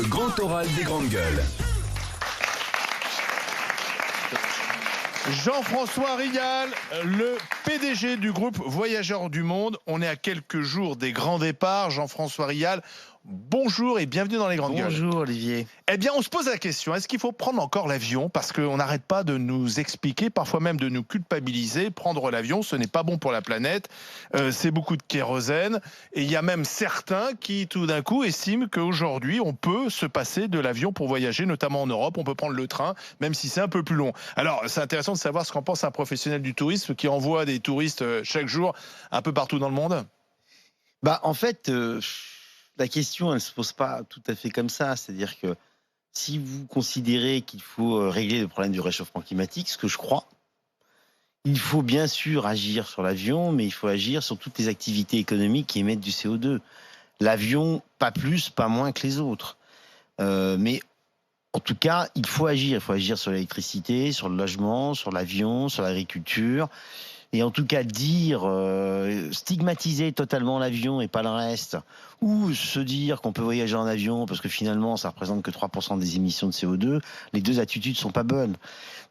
Le grand oral des grandes gueules. Jean-François Rial, le PDG du groupe Voyageurs du Monde. On est à quelques jours des grands départs. Jean-François Rial, bonjour et bienvenue dans les grandes gueules. Bonjour Olivier. Eh bien, on se pose la question, est-ce qu'il faut prendre encore l'avion? Parce qu'on n'arrête pas de nous expliquer, parfois même de nous culpabiliser. Prendre l'avion, ce n'est pas bon pour la planète. C'est beaucoup de kérosène. Et il y a même certains qui, tout d'un coup, estiment qu'aujourd'hui, on peut se passer de l'avion pour voyager, notamment en Europe. On peut prendre le train, même si c'est un peu plus long. Alors, c'est intéressant de savoir ce qu'en pense un professionnel du tourisme qui envoie des touristes chaque jour un peu partout dans le monde. En fait, la question, elle ne se pose pas tout à fait comme ça. C'est-à-dire que si vous considérez qu'il faut régler le problème du réchauffement climatique, ce que je crois, il faut bien sûr agir sur l'avion, mais il faut agir sur toutes les activités économiques qui émettent du CO2. L'avion, pas plus, pas moins que les autres. Mais en tout cas, il faut agir. Il faut agir sur l'électricité, sur le logement, sur l'avion, sur l'agriculture. Et en tout cas, stigmatiser totalement l'avion et pas le reste, ou se dire qu'on peut voyager en avion parce que finalement, ça représente que 3% des émissions de CO2, les deux attitudes sont pas bonnes.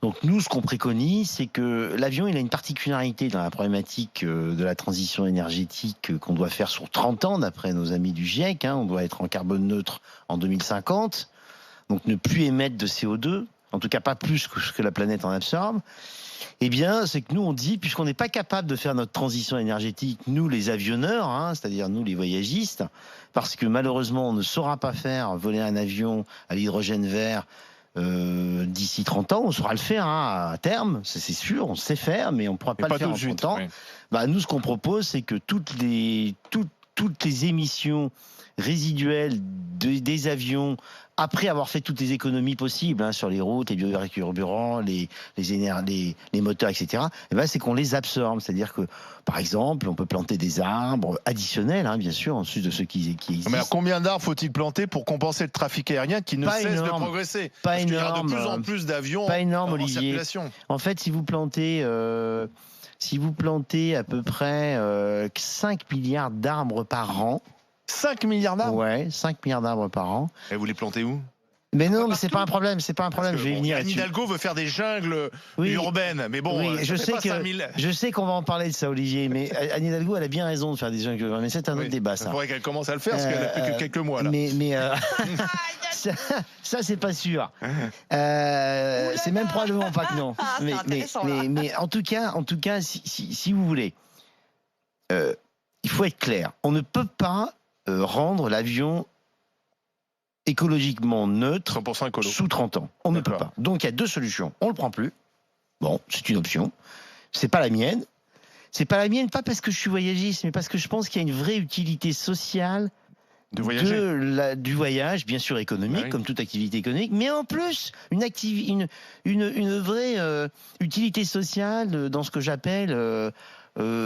Donc nous, ce qu'on préconise, c'est que l'avion, il a une particularité dans la problématique de la transition énergétique qu'on doit faire sur 30 ans, d'après nos amis du GIEC. On doit être en carbone neutre en 2050, donc ne plus émettre de CO2, en tout cas pas plus que ce que la planète en absorbe. Eh bien, c'est que nous, on dit, puisqu'on n'est pas capable de faire notre transition énergétique, nous, les avionneurs, c'est-à-dire nous, les voyagistes, parce que malheureusement, on ne saura pas faire voler un avion à l'hydrogène vert d'ici 30 ans. On saura le faire à terme, c'est sûr, on sait faire, mais on ne pourra pas le faire en 30 ans. Oui. Nous, ce qu'on propose, c'est que toutes les émissions résiduelles des avions, après avoir fait toutes les économies possibles sur les routes, les biocarburants, les moteurs, etc., c'est qu'on les absorbe. C'est-à-dire que, par exemple, on peut planter des arbres additionnels, bien sûr, en sus de ceux qui existent. Mais alors, combien d'arbres faut-il planter pour compenser le trafic aérien qui ne cesse de progresser? Pas énorme. Parce qu'il y aura de plus en plus d'avions en circulation. En fait, si vous plantez à peu près 5 milliards d'arbres par an. 5 milliards d'arbres? Ouais, 5 milliards d'arbres par an. Et vous les plantez où? Mais non, mais c'est pas un problème, je vais y venir. Anne Hidalgo veut faire des jungles urbaines, mais bon, je sais qu'on va en parler de ça, Olivier, mais Anne Hidalgo, elle a bien raison de faire des jungles urbaines, mais c'est un autre débat, ça. Il faudrait qu'elle commence à le faire, parce qu'elle n'a plus que quelques mois, là. Mais ça, c'est pas sûr. C'est même probablement pas que non. Mais en tout cas, si vous voulez, il faut être clair. On ne peut pas rendre l'avion écologiquement neutre 100% écolo. Sous 30 ans. On ne peut pas. Donc il y a deux solutions. On le prend plus. Bon, c'est une option. C'est pas la mienne. C'est pas la mienne, pas parce que je suis voyagiste, mais parce que je pense qu'il y a une vraie utilité sociale du voyage, bien sûr économique, comme toute activité économique, mais en plus une vraie utilité sociale dans ce que j'appelle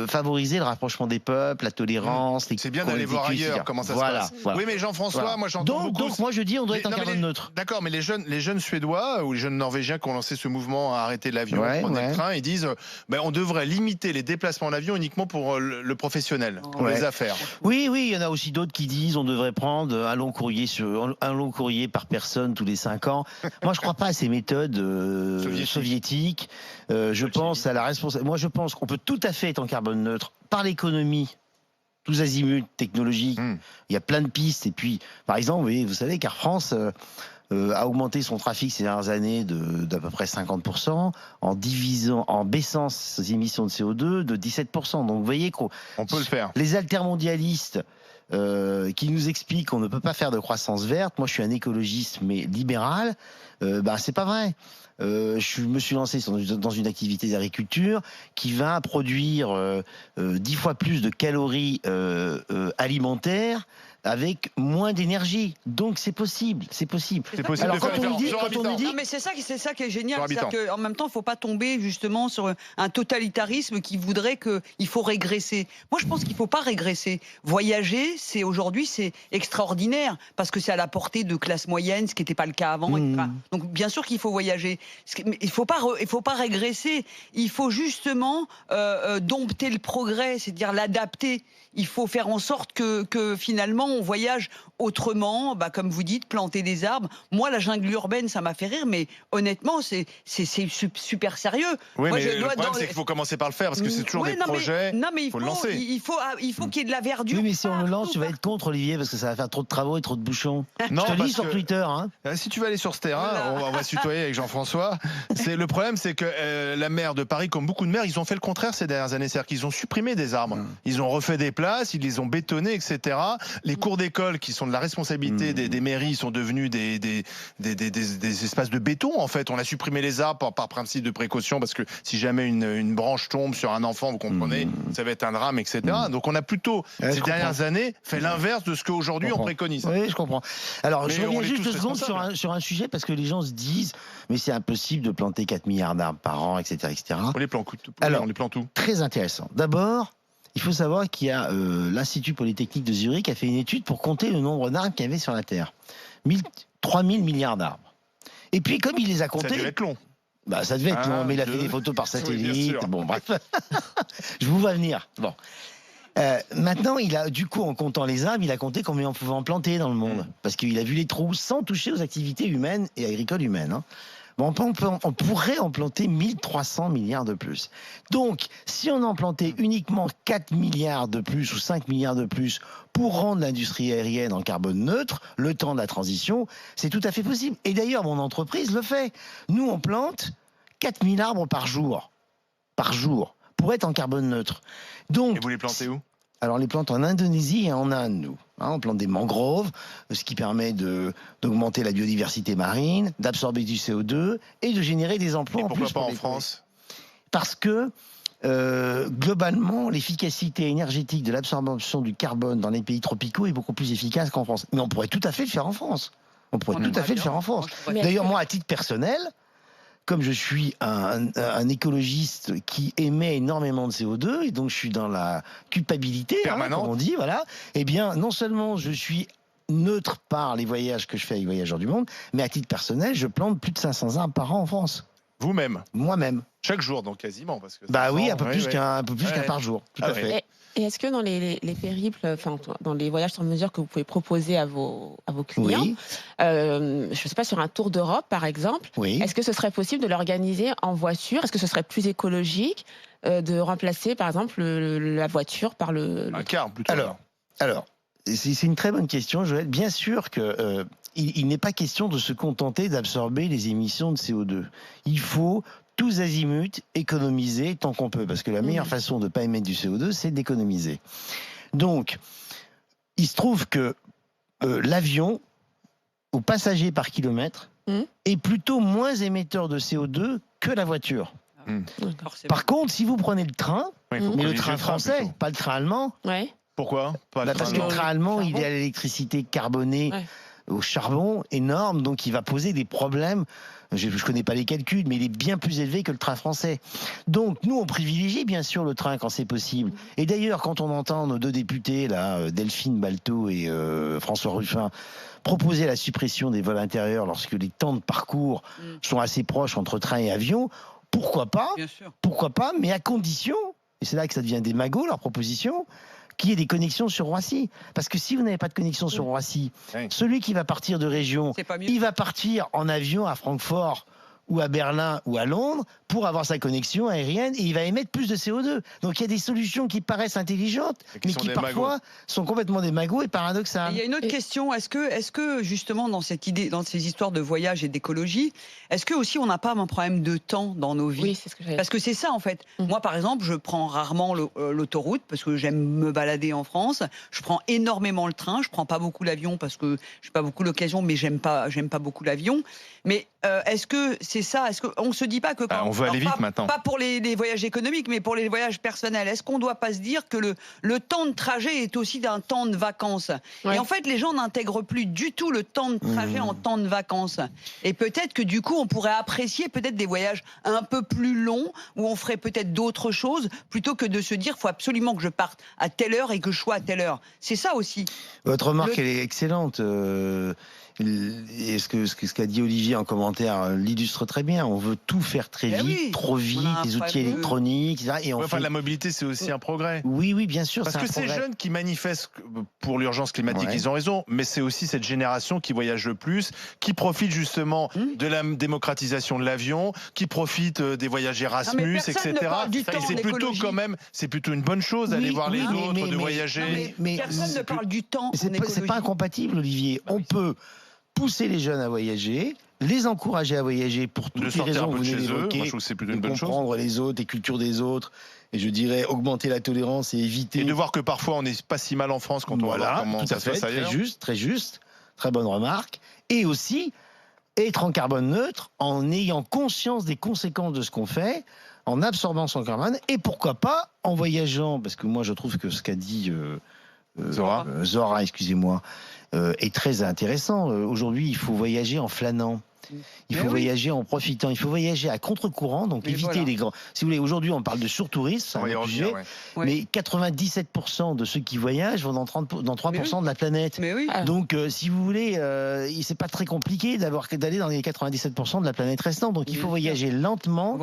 favoriser le rapprochement des peuples, la tolérance. C'est bien d'aller voir ailleurs comment ça se passe. Voilà. Oui, mais Jean-François, moi j'entends beaucoup. Donc moi je dis on doit être en carbone neutre. D'accord, mais les jeunes Suédois ou les jeunes Norvégiens qui ont lancé ce mouvement à arrêter l'avion, prendre le train, ils disent on devrait limiter les déplacements en avion uniquement pour le professionnel, pour les affaires. Oui, il y en a aussi d'autres qui disent on devrait prendre un long courrier par personne tous les 5 ans. Moi je crois pas à ces méthodes soviétiques. Je pense à la responsabilité. Moi je pense qu'on peut tout à fait être en carbone neutre par l'économie, tous azimuts technologiques. Il y a plein de pistes. Et puis, par exemple, vous savez qu'Air France a augmenté son trafic ces dernières années d'à peu près 50% en baissant ses émissions de CO2 de 17%. Donc, vous voyez qu'on peut le faire. Les altermondialistes qui nous expliquent qu'on ne peut pas faire de croissance verte. Moi, je suis un écologiste, mais libéral. C'est pas vrai. Je me suis lancé dans une activité d'agriculture qui va produire 10 fois plus de calories alimentaires avec moins d'énergie. Donc c'est possible. Alors quand on nous dit, non, mais c'est ça qui est génial, c'est qu'en même temps, il ne faut pas tomber justement sur un totalitarisme qui voudrait qu'il faut régresser. Moi, je pense qu'il ne faut pas régresser. Voyager, aujourd'hui, c'est extraordinaire parce que c'est à la portée de classe moyenne, ce qui n'était pas le cas avant. Etc. Donc bien sûr qu'il faut voyager. Il ne faut pas régresser. Il faut justement dompter le progrès, c'est-à-dire l'adapter. Il faut faire en sorte que finalement on voyage autrement, comme vous dites, planter des arbres. Moi, la jungle urbaine, ça m'a fait rire, mais honnêtement, c'est super sérieux. Oui, Moi, mais le problème, c'est qu'il faut commencer par le faire, parce que c'est toujours des projets. Non, mais il faut le lancer. Il faut qu'il y ait de la verdure. Oui, mais si on le lance, tu vas être contre, Olivier, parce que ça va faire trop de travaux et trop de bouchons. Non, je te lis parce sur que- Twitter. Hein. Si tu vas aller sur ce terrain, on va se tutoyer avec Jean-François. Le problème, c'est que la maire de Paris, comme beaucoup de maires, ils ont fait le contraire ces dernières années. C'est-à-dire qu'ils ont supprimé des arbres. Ils ont refait des places, ils les ont bétonnés, etc. Les cours d'école, qui sont de la responsabilité des mairies, sont devenus des espaces de béton, en fait. On a supprimé les arbres par principe de précaution, parce que si jamais une branche tombe sur un enfant, vous comprenez, ça va être un drame, etc. Donc on a plutôt, ces dernières années, fait l'inverse de ce qu'aujourd'hui on préconise. Oui, je comprends. Alors, Mais je on reviens est juste tous 2 secondes sur un sujet, parce que les gens se disent, mais c'est impossible de planter 4 milliards d'arbres par an, etc. etc. On les plante tout. Alors, On les plante tout. Très intéressant. D'abord, il faut savoir qu'il y a l'Institut Polytechnique de Zurich qui a fait une étude pour compter le nombre d'arbres qu'il y avait sur la Terre. 3000 milliards d'arbres. Et puis, comme il les a Ça comptés... devait être long. Ça devait être long, mais il a fait des photos par satellite. Oui, bien sûr. Bon, bref. Je vous vois venir. Bon. Maintenant, du coup, en comptant les arbres, il a compté combien on pouvait en planter dans le monde. Parce qu'il a vu les trous sans toucher aux activités humaines et agricoles humaines. Hein. Bon, on pourrait en planter 1300 milliards de plus. Donc, si on en plantait uniquement 4 milliards de plus ou 5 milliards de plus pour rendre l'industrie aérienne en carbone neutre, le temps de la transition, c'est tout à fait possible. Et d'ailleurs, mon entreprise le fait. Nous, on plante 4000 arbres par jour, pour être en carbone neutre. Donc, Et vous les plantez où ? alors, on les plante en Indonésie et en Inde, nous. On plante des mangroves, ce qui permet d'augmenter la biodiversité marine, d'absorber du CO2 et de générer des emplois Et en pourquoi plus. pas en France ? Parce que, globalement, l'efficacité énergétique de l'absorption du carbone dans les pays tropicaux est beaucoup plus efficace qu'en France. Mais on pourrait tout à fait le faire en France. D'ailleurs, moi, à titre personnel, comme je suis un écologiste qui émet énormément de CO2, et donc je suis dans la culpabilité, permanente, comme on dit, voilà, eh bien, non seulement je suis neutre par les voyages que je fais avec Voyageurs du Monde, mais à titre personnel, je plante plus de 500 arbres par an en France. Vous-même ? Moi-même. Chaque jour, donc quasiment, parce que Oui, un peu plus qu'un par jour, tout à fait. Et est-ce que dans les périples, enfin dans les voyages sur mesure que vous pouvez proposer à vos clients, Oui. je ne sais pas, sur un tour d'Europe par exemple, Oui. est-ce que ce serait possible de l'organiser en voiture ? Est-ce que ce serait plus écologique de remplacer par exemple la voiture par le un car plutôt. Alors, c'est une très bonne question, Joël. Bien sûr que il n'est pas question de se contenter d'absorber les émissions de CO2. Il faut tous azimuts économiser tant qu'on peut, parce que la meilleure façon de ne pas émettre du CO2, c'est d'économiser. Donc, il se trouve que l'avion, aux passagers par kilomètre, est plutôt moins émetteur de CO2 que la voiture. Par contre, si vous prenez le train, mais le train français, pas le train allemand, pourquoi pas parce que le train allemand, il est à l'électricité carbonée, au charbon, énorme, donc il va poser des problèmes. Je ne connais pas les calculs, mais il est bien plus élevé que le train français. Donc, nous, on privilégie bien sûr le train quand c'est possible. Et d'ailleurs, quand on entend nos 2 députés, là, Delphine Balteau et François Ruffin, proposer la suppression des vols intérieurs lorsque les temps de parcours sont assez proches entre train et avion, pourquoi pas ? Bien sûr. Pourquoi pas, mais à condition, et c'est là que ça devient des magots, leur proposition, qu'il y ait des connexions sur Roissy. Parce que si vous n'avez pas de connexion sur Roissy, celui qui va partir de région, il va partir en avion à Francfort ou à Berlin ou à Londres pour avoir sa connexion aérienne et il va émettre plus de CO2. Donc il y a des solutions qui paraissent intelligentes, mais qui parfois sont complètement des magots et paradoxales. Il y a une autre question, est-ce que justement dans cette idée, dans ces histoires de voyage et d'écologie, est-ce que aussi on n'a pas un problème de temps dans nos vies ? Oui, c'est ce que j'allais dire. Parce que c'est ça en fait. Moi par exemple, je prends rarement l'autoroute parce que j'aime me balader en France. Je prends énormément le train, je prends pas beaucoup l'avion parce que j'ai pas beaucoup l'occasion, mais j'aime pas beaucoup l'avion. Mais est-ce que c'est ça ? Est-ce qu'on se dit pas que quand on veut aller vite maintenant. Pas pour les voyages économiques, mais pour les voyages personnels. Est-ce qu'on ne doit pas se dire que le temps de trajet est aussi d'un temps de vacances ? Et en fait, les gens n'intègrent plus du tout le temps de trajet en temps de vacances. Et peut-être que du coup, on pourrait apprécier peut-être des voyages un peu plus longs où on ferait peut-être d'autres choses plutôt que de se dire faut absolument que je parte à telle heure et que je sois à telle heure. C'est ça aussi. Votre remarque, elle est excellente. Et ce qu'a dit Olivier en commentaire l'illustre très bien. On veut tout faire très vite, trop vite, les outils électroniques, etc. Et la mobilité, c'est aussi un progrès. Oui, bien sûr. Parce que ces jeunes qui manifestent pour l'urgence climatique, ils ont raison, mais c'est aussi cette génération qui voyage le plus, qui profite justement de la démocratisation de l'avion, qui profite des voyages Erasmus, etc. Et c'est plutôt une bonne chose d'aller voir les autres, de voyager. Mais personne ne parle du temps. C'est pas incompatible, Olivier. On peut pousser les jeunes à voyager, les encourager à voyager pour toutes les raisons que vous venez d'évoquer, comprendre les autres, les cultures des autres, et je dirais augmenter la tolérance et éviter... Et de voir que parfois on n'est pas si mal en France quand on va voir comment ça se passe ailleurs. Très juste, très bonne remarque. Et aussi, être en carbone neutre en ayant conscience des conséquences de ce qu'on fait, en absorbant son carbone, et pourquoi pas en voyageant, parce que moi je trouve que ce qu'a dit... Zora, excusez-moi, est très intéressant. Aujourd'hui, il faut voyager en flânant. Il faut voyager en profitant. Il faut voyager à contre-courant, donc éviter les grands. Si vous voulez, aujourd'hui, on parle de surtourisme, c'est un autre sujet, mais 97% de ceux qui voyagent vont dans 3% de la planète. Donc, si vous voulez, c'est pas très compliqué d'aller dans les 97% de la planète restante. Donc, il faut voyager lentement.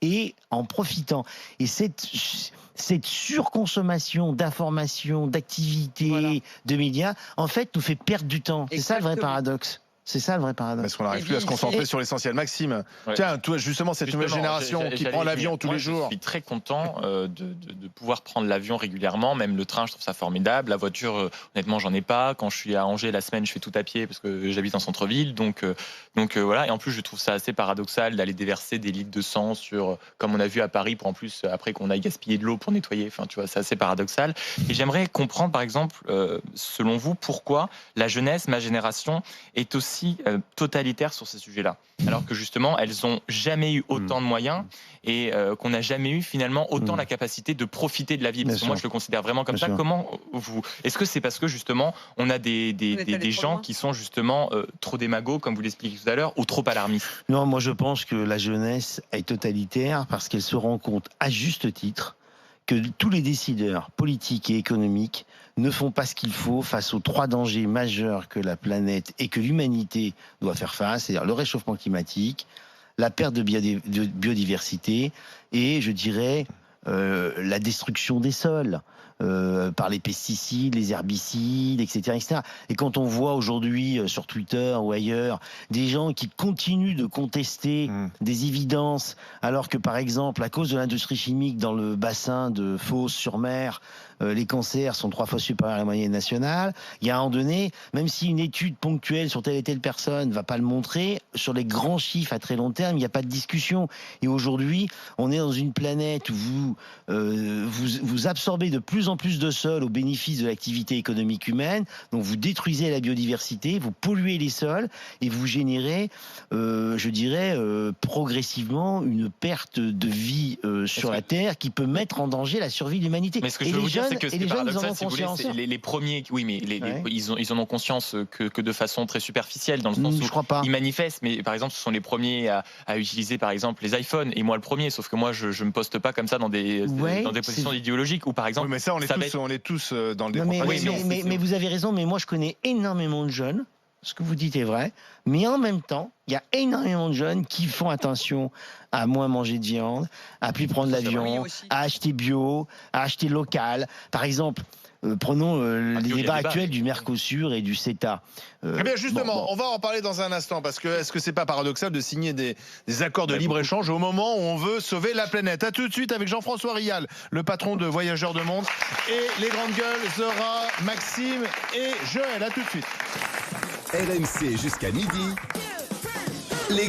Et en profitant. Et cette surconsommation d'informations, d'activités, de médias, en fait, nous fait perdre du temps. C'est ça le vrai paradoxe. C'est ça le vrai paradoxe. Parce qu'on n'arrive plus à se concentrer sur l'essentiel. Maxime, tiens, toi, justement, cette nouvelle génération qui prend l'avion tous les jours. Je suis très content de pouvoir prendre l'avion régulièrement, même le train, je trouve ça formidable. La voiture, honnêtement, j'en ai pas. Quand je suis à Angers la semaine, je fais tout à pied parce que j'habite en centre-ville. Donc voilà. Et en plus, je trouve ça assez paradoxal d'aller déverser des litres de sang sur, comme on a vu à Paris, pour en plus après qu'on aille gaspiller de l'eau pour nettoyer. Enfin, tu vois, c'est assez paradoxal. Et j'aimerais comprendre, par exemple, selon vous, pourquoi la jeunesse, ma génération, est aussi totalitaire sur ces sujets-là, alors que justement elles ont jamais eu autant de moyens et qu'on n'a jamais eu finalement autant la capacité de profiter de la vie. Parce que moi je le considère vraiment comme ça. Comment vous... Est-ce que c'est parce que justement on a des gens qui sont justement trop démagos, comme vous l'expliquez tout à l'heure, ou trop alarmistes? Non, moi je pense que la jeunesse est totalitaire parce qu'elle se rend compte à juste titre que tous les décideurs politiques et économiques ne font pas ce qu'il faut face aux 3 dangers majeurs que la planète et que l'humanité doit faire face, c'est-à-dire le réchauffement climatique, la perte de biodiversité et, je dirais, la destruction des sols par les pesticides, les herbicides, etc., etc. Et quand on voit aujourd'hui sur Twitter ou ailleurs des gens qui continuent de contester des évidences, alors que par exemple à cause de l'industrie chimique dans le bassin de Fos-sur-Mer, les cancers sont 3 fois supérieurs à la moyenne nationale. Il y a un moment donné, même si une étude ponctuelle sur telle et telle personne ne va pas le montrer, sur les grands chiffres à très long terme, il n'y a pas de discussion. Et aujourd'hui, on est dans une planète où vous absorbez de plus en plus de sol au bénéfice de l'activité économique humaine. Donc vous détruisez la biodiversité, vous polluez les sols et vous générez, je dirais, progressivement une perte de vie sur la Terre qui peut mettre en danger la survie de l'humanité. Mais ce que je veux vous dire, c'est que c'est paradoxal, si vous voulez, c'est les premiers, oui, mais ils en ont conscience que de façon très superficielle, dans le sens où ils manifestent, mais par exemple, ce sont les premiers à utiliser, par exemple, les iPhones, et moi le premier, sauf que moi, je me poste pas comme ça dans des positions idéologiques, ou par exemple... Oui, mais ça, on est tous dans le déprogrammation. Mais vous avez raison, mais moi, je connais énormément de jeunes, ce que vous dites est vrai, mais en même temps, il y a énormément de jeunes qui font attention à moins manger de viande, à plus prendre l'avion, à acheter bio, à acheter local. Par exemple, prenons les débats actuels du Mercosur et du CETA. Eh bien justement, on va en parler dans un instant, parce que est-ce que c'est pas paradoxal de signer des accords de libre-échange au moment où on veut sauver la planète? À tout de suite avec Jean-François Rial, le patron de Voyageurs de Monde, et les grandes gueules, Zora, Maxime et Joël. À tout de suite. RMC jusqu'à midi. Les